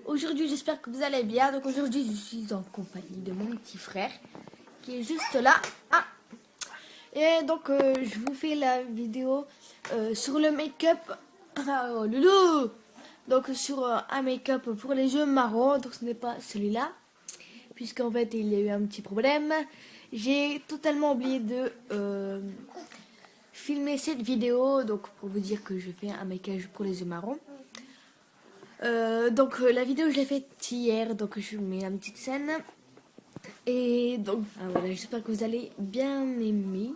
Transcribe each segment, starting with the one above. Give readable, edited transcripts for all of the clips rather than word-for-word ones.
Aujourd'hui, j'espère que vous allez bien. Donc aujourd'hui, je suis en compagnie de mon petit frère qui est juste là. Ah. Et donc, je vous fais la vidéo sur le make-up. Ah, oh, loulou. Donc sur un make-up pour les yeux marrons. Donc ce n'est pas celui-là, puisqu'en fait, il y a eu un petit problème. J'ai totalement oublié de filmer cette vidéo. Donc pour vous dire que je fais un make-up pour les yeux marrons. La vidéo je l'ai faite hier, donc je mets une petite scène. Et donc voilà, j'espère que vous allez bien aimer.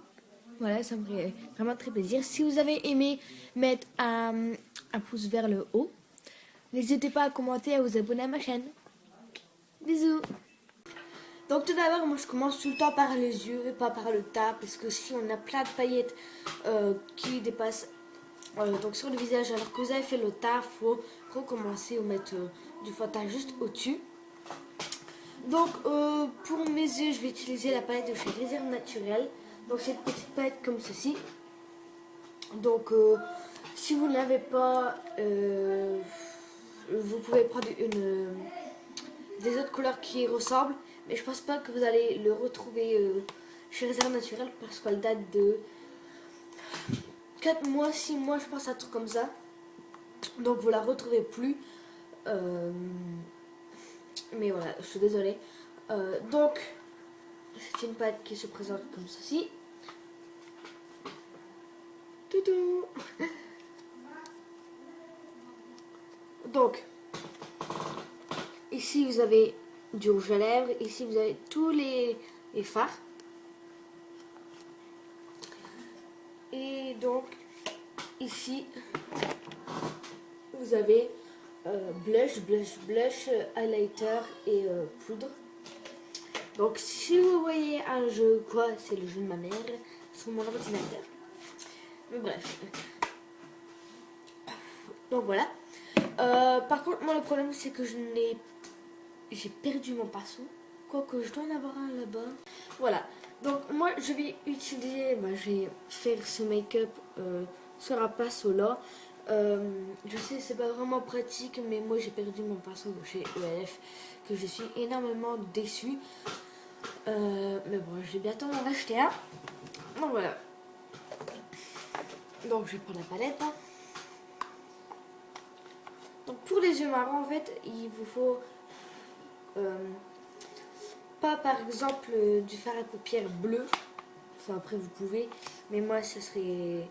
Voilà, ça me ferait vraiment très plaisir. Si vous avez aimé, mettre un pouce vers le haut. N'hésitez pas à commenter et à vous abonner à ma chaîne. Bisous. Donc tout d'abord, moi je commence tout le temps par les yeux et pas par le tas, parce que si on a plein de paillettes qui dépassent donc sur le visage, alors que vous avez fait le tas, faut recommencer ou mettre du fond de teint juste au-dessus. Donc pour mes yeux, je vais utiliser la palette de chez Réserve Naturelle. Donc c'est une petite palette comme ceci. Donc si vous ne l'avez pas, vous pouvez prendre des autres couleurs qui ressemblent, mais je pense pas que vous allez le retrouver chez Réserve Naturelle, parce qu'elle date de 4 mois, 6 mois, je pense, un truc comme ça. Donc vous la retrouvez plus. Mais voilà, je suis désolée. Donc, c'est une palette qui se présente comme ceci. Toutou. Donc, ici vous avez du rouge à lèvres. Ici vous avez tous les fards. Et donc, ici, vous avez blush, highlighter et poudre. Donc si vous voyez un jeu, quoi, c'est le jeu de ma mère sur mon ordinateur. Mais bref. Donc voilà. Par contre, moi le problème c'est que j'ai perdu mon pinceau. Quoique je dois en avoir un là-bas. Voilà. Donc moi je vais utiliser, je vais faire ce make-up sur un pinceau là. Je sais c'est pas vraiment pratique, mais moi j'ai perdu mon pinceau de chez ELF, que je suis énormément déçue. Mais bon, je vais bientôt m'en acheter un. Donc voilà. Donc je vais prendre la palette. Donc pour les yeux marrons, en fait, il vous faut pas par exemple du fard à paupières bleu. Enfin après vous pouvez, mais moi ça serait,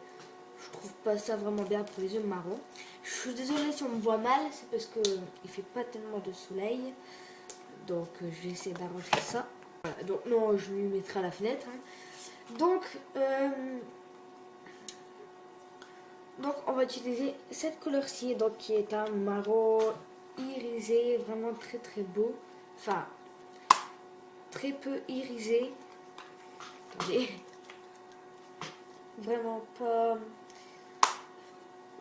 je trouve pas ça vraiment bien pour les yeux marrons. Je suis désolée si on me voit mal, c'est parce que il fait pas tellement de soleil. Donc je vais essayer d'arranger ça. Voilà, donc non, je lui mettrai à la fenêtre. Donc on va utiliser cette couleur-ci, donc qui est un marron irisé, vraiment très très beau. Enfin, très peu irisé. Attendez. Vraiment pas.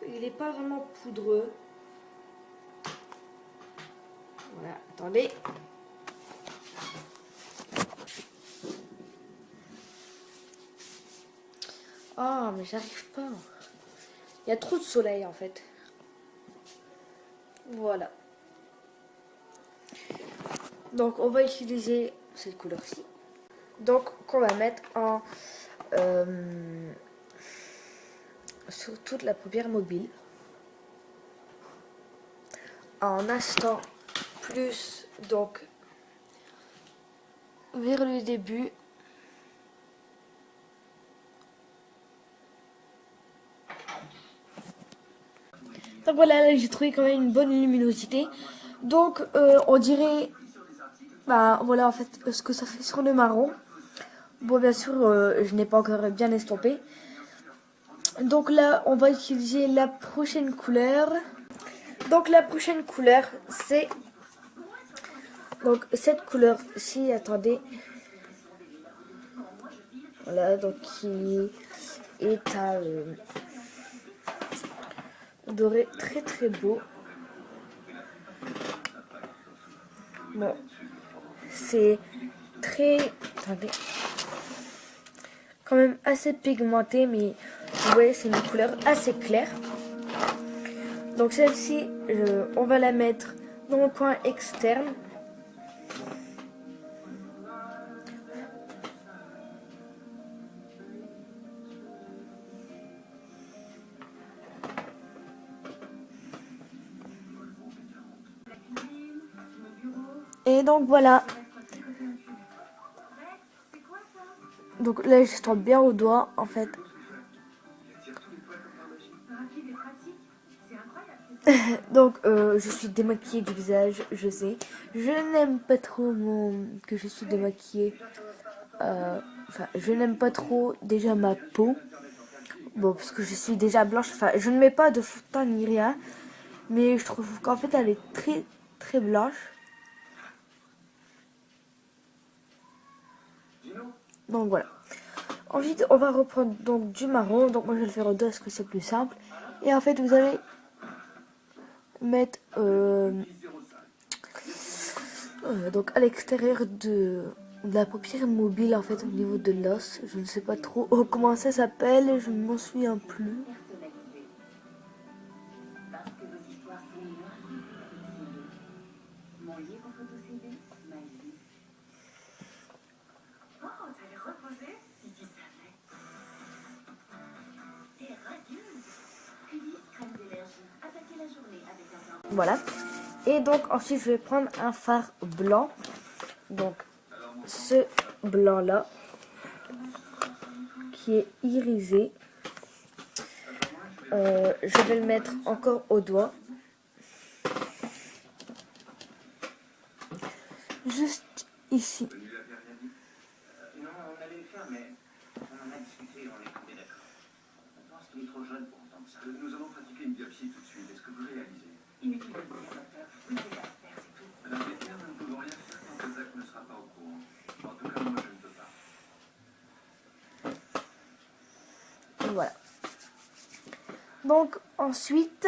Il n'est pas vraiment poudreux. Voilà, attendez. Oh, mais j'arrive pas. Il y a trop de soleil en fait. Voilà. Donc on va utiliser cette couleur-ci. Donc qu'on va mettre en sur toute la paupière mobile. En instant plus donc vers le début. Donc voilà, là j'ai trouvé quand même une bonne luminosité. Donc on dirait, voilà en fait ce que ça fait sur le marron. Bon bien sûr je n'ai pas encore bien estompé. Donc là on va utiliser la prochaine couleur. Donc la prochaine couleur c'est donc cette couleur-ci, attendez. Voilà, donc qui est un doré très très beau. Bon, c'est très, attendez, quand même assez pigmenté, mais vous voyez c'est une couleur assez claire. Donc celle-ci, on va la mettre dans le coin externe. Et donc voilà. Donc là, je tombe bien au doigt en fait. Donc je suis démaquillée du visage, je sais. Je n'aime pas trop que je suis démaquillée. Enfin, je n'aime pas trop déjà ma peau. Bon, parce que je suis déjà blanche. Enfin, je ne mets pas de fond de teint ni rien. Mais je trouve qu'en fait, elle est très très blanche. Donc voilà. Ensuite, on va reprendre donc du marron. Donc moi, je vais le faire au dos parce que c'est plus simple. Et en fait, vous allez mettre donc à l'extérieur de la paupière mobile, en fait, au niveau de l'os. Je ne sais pas trop comment ça s'appelle. Je ne m'en souviens plus. Voilà. Et donc ensuite je vais prendre un fard blanc. Donc ce blanc là qui est irisé. Je vais le mettre encore au doigt. Juste ici. Non, on allait le faire, mais on en a discuté et on est tombé d'accord. On pense qu'il est trop jeune pour entendre ça. Nous allons pratiquer une biopsie tout de suite. Est-ce que vous réalisez? Inutile de le dire, docteur. Vous n'avez pas à faire, c'est tout. Madame Becker, nous ne pouvons rien faire tant que Zach ne sera pas au courant. En tout cas, moi, je ne peux pas. Voilà. Donc ensuite,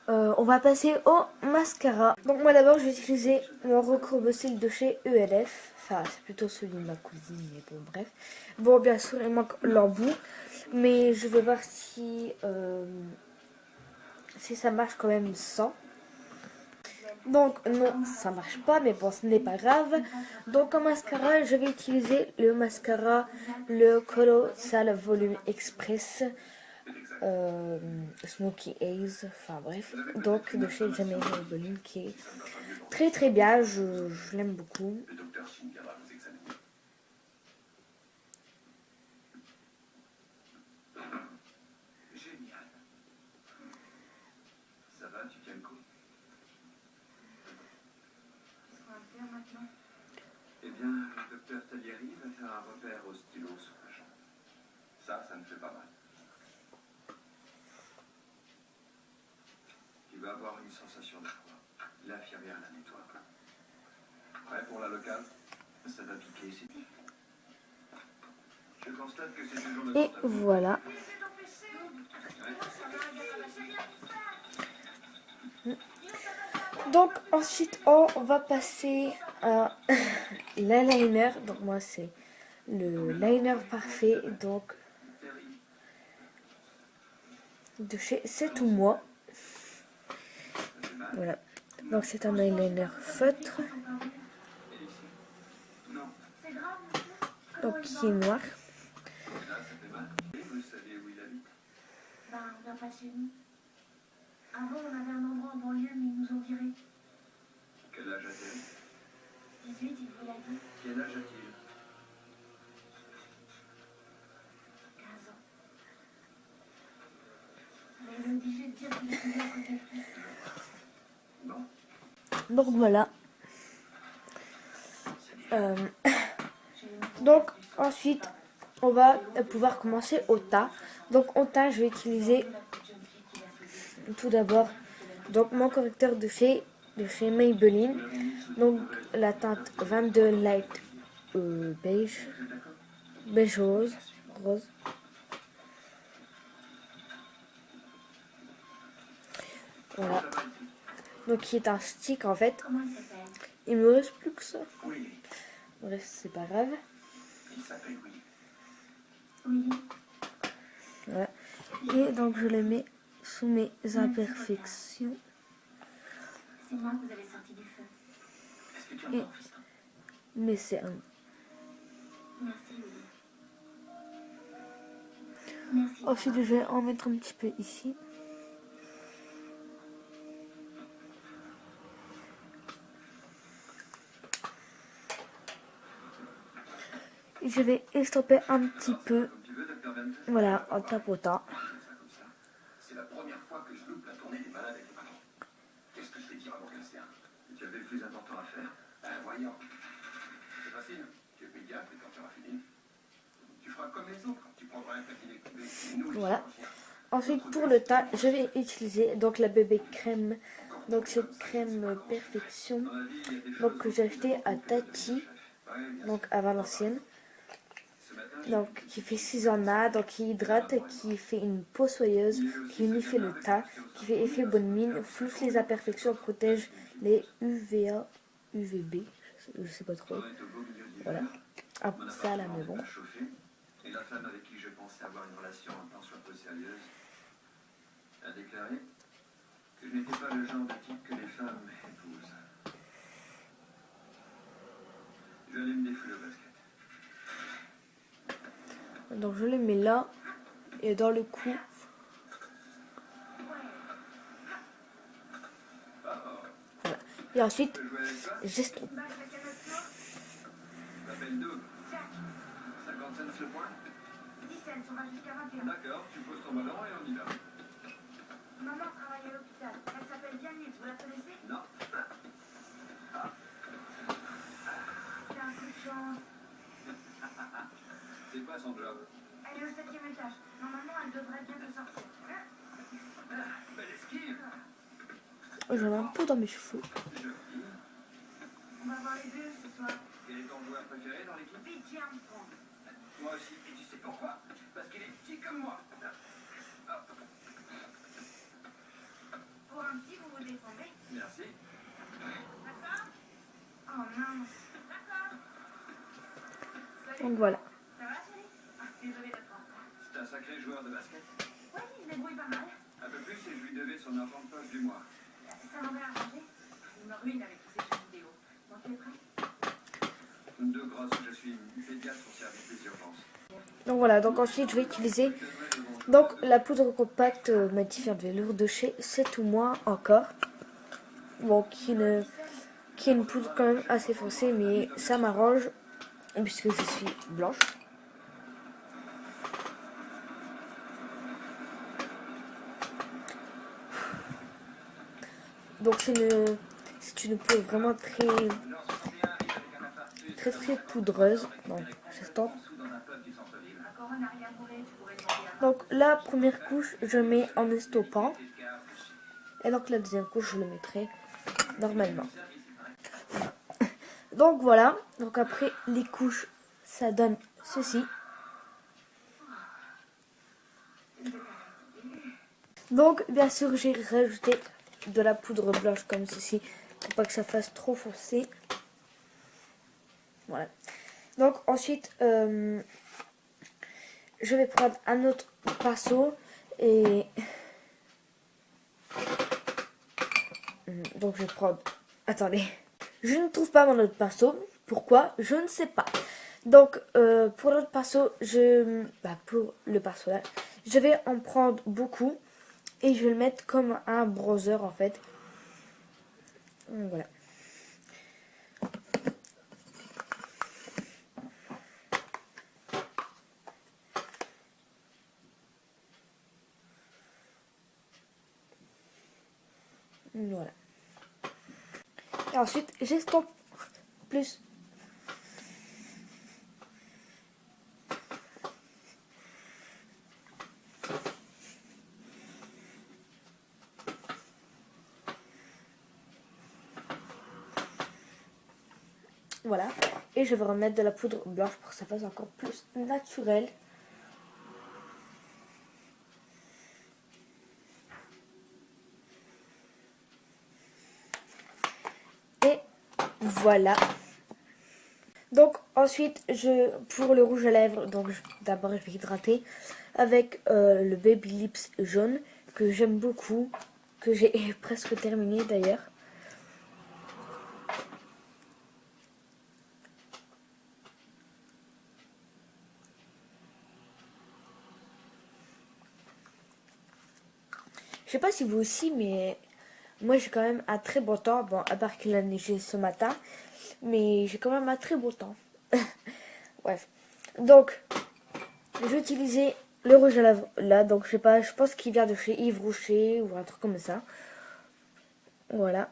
on va passer au mascara. Donc moi d'abord je vais utiliser mon recourbe-cils de chez ELF. Enfin c'est plutôt celui de ma cousine, mais bon bref. Bon bien sûr il manque l'embout. Mais je vais voir si ça marche quand même sans. Donc non ça marche pas, mais bon ce n'est pas grave. Donc en mascara je vais utiliser le mascara le Colossal Volume Express. Smoky Haze, enfin bref, donc de chez Jamie Volume qui est très très bien, je l'aime beaucoup. Le docteur Shin viendra vous examiner. Génial. Ça va, tu tiens le coup? Qu'est-ce qu'on va faire maintenant? Eh bien, le docteur Taglieri va faire un repère au stylo sur la jambe. Ça me fait pas mal. Tu vas avoir une sensation de froid. L'infirmière la nettoie. Prêt pour la locale? Ça va piquer, c'est dit. Je constate que c'est toujours le Et voilà. Donc ensuite on va passer à l'eyeliner. Donc moi c'est le liner parfait, donc de chez C'est Tout Moi. Voilà. Donc c'est un eyeliner feutre. Donc qui est noir. Vous savez où il habite? Ben, on vient pas chez nous. Avant, on avait un endroit en banlieue, mais ils nous ont virés. Quel âge a-t-il? 18, il vous l'a dit. Quel âge a-t-il? 15 ans. Mais il est obligé de dire qu'il est toujours à côté de lui. Non. Donc voilà. Donc ensuite on va pouvoir commencer au teint. Donc au teint je vais utiliser tout d'abord donc mon correcteur de chez Maybelline. Donc la teinte 22 Light beige rose. Voilà. Donc qui est un stick en fait. Comment il s'appelle? Il me reste plus que ça. Oui. Bref, c'est pas grave. Il s'appelle Willy. Oui. Voilà. Et donc je le mets sous mes imperfections. C'est moi que vous avez sorti du feu. Est-ce que tu entends, fiston? Mais c'est un... Merci, Louis. Merci. Ensuite, je vais en mettre un petit peu ici. Et je vais estomper un petit peu, Comme tu veux, Dr. Benton. voilà, en tapotant. Comme ça. C'est la première fois que je loupe la tournée des balades avec le patron. Qu'est-ce que je vais dire à Morgenstern? Tu avais le plus important à faire. Voyons. C'est facile. Tu es pédiatre et quand tu auras fini, tu feras comme les autres. Tu prendras un paquet des nous, les Voilà. chirurgiens. Ensuite, pour le teint, je vais utiliser donc la bébé crème. Donc cette crème perfection, Dans la vie, il y a des choses donc que j'ai acheté à Tati, Ouais, bien donc à Valenciennes. Ce matin, Donc qui fait 6 en A, donc qui hydrate, qui fait une peau soyeuse, qui unifie le teint, qui fait effet bonne mine, flouffe les imperfections, protège les UVA, UVB, je sais pas trop. on est au beau milieu du Voilà. hiver. Ah, Mon ça là, appartement mais n'est bon. pas chauffé. Et la femme avec qui je pensais avoir une relation un tant soit peu sérieuse a déclaré que je n'étais pas le genre de type que les femmes épousent. Je vais aller me défouler au basket. Donc je le mets là et dans le cou. Voilà. Et ensuite, Tu veux jouer avec toi? j'estompe. Bah, je vais calmer le flow. Je m'appelle Doug. Jack, 50 cents le point. 10 cents, on va jusqu'à 21. D'accord, tu poses ton ballon et on y va. Maman travaille à l'hôpital. Elle s'appelle Yannis, vous la connaissez? Non. C'est un coup de chance. C'est quoi son job? Elle est au 7e étage. Normalement, elle devrait bientôt sortir. Belle esquive. J'en ai un peu dans mes cheveux. Joli. On va voir les deux ce soir. Quel est ton joueur préféré dans l'équipe? Pete Armstrong. Moi aussi, et tu sais pourquoi? Parce qu'il est petit comme moi. Pour un petit, vous vous défendez. Merci. D'accord? Oh mince. D'accord. Salut. Donc voilà. Ça va, chérie? Désolée d'être en retard. C'est un sacré joueur de basket. Oui, il se débrouille pas mal. Un peu plus et je lui devais son enfant de poche du mois. Ça m'aurait arrangé. Il me ruine avec tous ces jeux vidéo. Bon, tu es prêt? De grâce, je suis une pédiatre au service des urgences. Donc voilà, donc ensuite je vais utiliser donc la poudre compacte modifiant de velours de chez C'est ou Moi encore. Bon, qui est une poudre quand même assez foncée, mais ça m'arrange puisque je suis blanche. Donc c'est une poudre vraiment très poudreuse. Donc j'estompe. Encore un arrière-volé, tu pourrais tomber à Donc la première couche je mets en estompant. Et donc la deuxième couche je le mettrai normalement. Donc voilà. Donc après les couches ça donne ceci. Donc bien sûr j'ai rajouté de la poudre blanche comme ceci pour pas que ça fasse trop foncé. Voilà. Donc ensuite je vais prendre un autre pinceau et donc je vais prendre... Attendez. Je ne trouve pas mon autre pinceau. Pourquoi? Je ne sais pas. Donc pour l'autre pinceau, pour le pinceau là, je vais en prendre beaucoup et je vais le mettre comme un bronzer en fait. Voilà. Voilà. Et ensuite, j'estompe plus. Voilà. Et je vais remettre de la poudre blanche pour que ça fasse encore plus naturel. Et voilà. Donc ensuite, pour le rouge à lèvres, donc d'abord je vais hydrater avec le Baby Lips jaune que j'aime beaucoup, que j'ai presque terminé d'ailleurs. sais pas si vous aussi, mais moi j'ai quand même un très beau temps. Bon, à part qu'il a neigé ce matin, mais j'ai quand même un très beau temps. Bref. Donc, j'ai utilisé le rouge à lèvres là. Donc, je sais pas, je pense qu'il vient de chez Yves Rocher ou un truc comme ça. Voilà.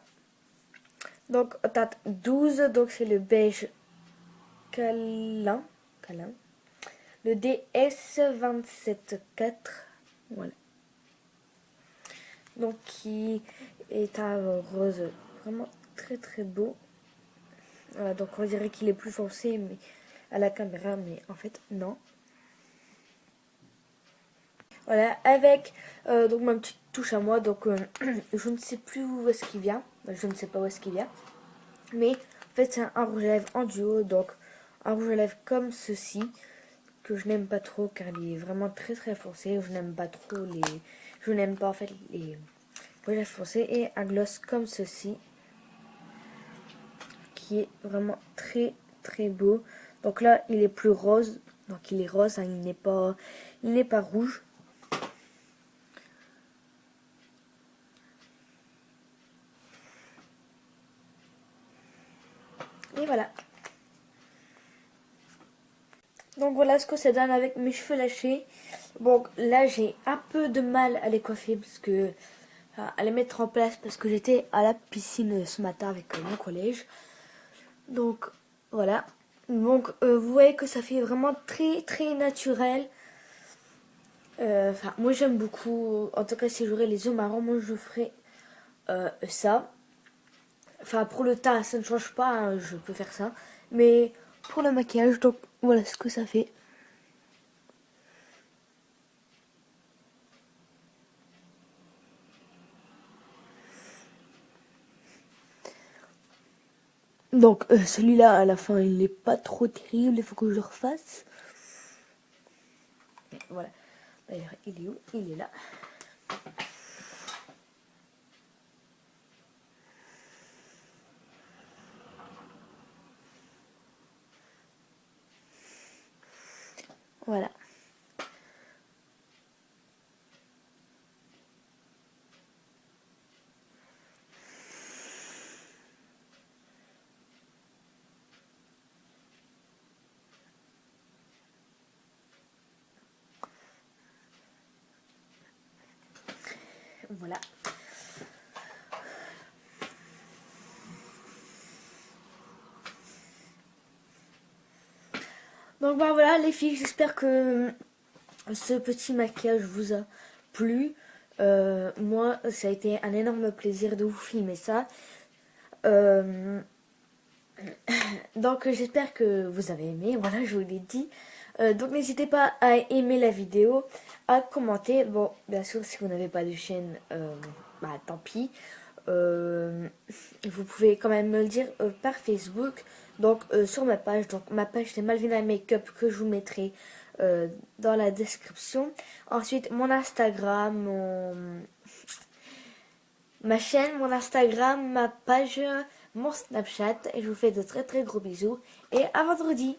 Donc, on tape 12. Donc, c'est le beige câlin. Le DS274. Voilà. Donc, qui est un rose vraiment très très beau. Voilà, donc, on dirait qu'il est plus foncé mais à la caméra, mais en fait, non. Voilà, avec donc ma petite touche à moi. Donc, je ne sais plus où est-ce qu'il vient. Je ne sais pas où est-ce qu'il vient. Mais en fait, c'est un rouge à lèvres en duo. Donc, un rouge à lèvres comme ceci, que je n'aime pas trop car il est vraiment très très foncé. Je n'aime pas trop les... Je n'aime pas en fait les rouges à lèvres foncés. Et un gloss comme ceci, qui est vraiment très très beau. Donc là, il est plus rose. Donc il est rose, hein, il n'est pas rouge. Et voilà. Donc voilà ce que ça donne avec mes cheveux lâchés. Bon, là j'ai un peu de mal à les coiffer parce que à les mettre en place parce que j'étais à la piscine ce matin avec mon collège. Donc voilà. Donc vous voyez que ça fait vraiment très très naturel. Moi j'aime beaucoup. En tout cas si j'aurais les yeux marrons, moi je ferais ça. Enfin pour le teint ça ne change pas, hein, je peux faire ça. Mais pour le maquillage, donc voilà ce que ça fait. Donc celui-là à la fin il n'est pas trop terrible, il faut que je le refasse. Et voilà. D'ailleurs il est où? Il est là. Voilà. Voilà. Donc bah voilà les filles, j'espère que ce petit maquillage vous a plu. Moi, ça a été un énorme plaisir de vous filmer ça. Donc j'espère que vous avez aimé, voilà je vous l'ai dit. Donc n'hésitez pas à aimer la vidéo, à commenter. Bon bien sûr si vous n'avez pas de chaîne, bah tant pis. Vous pouvez quand même me le dire par Facebook. Donc sur ma page, donc ma page c'est Malvina Makeup que je vous mettrai dans la description. Ensuite mon Instagram, ma chaîne, mon Instagram, ma page, mon Snapchat. Et je vous fais de très très gros bisous. Et à vendredi.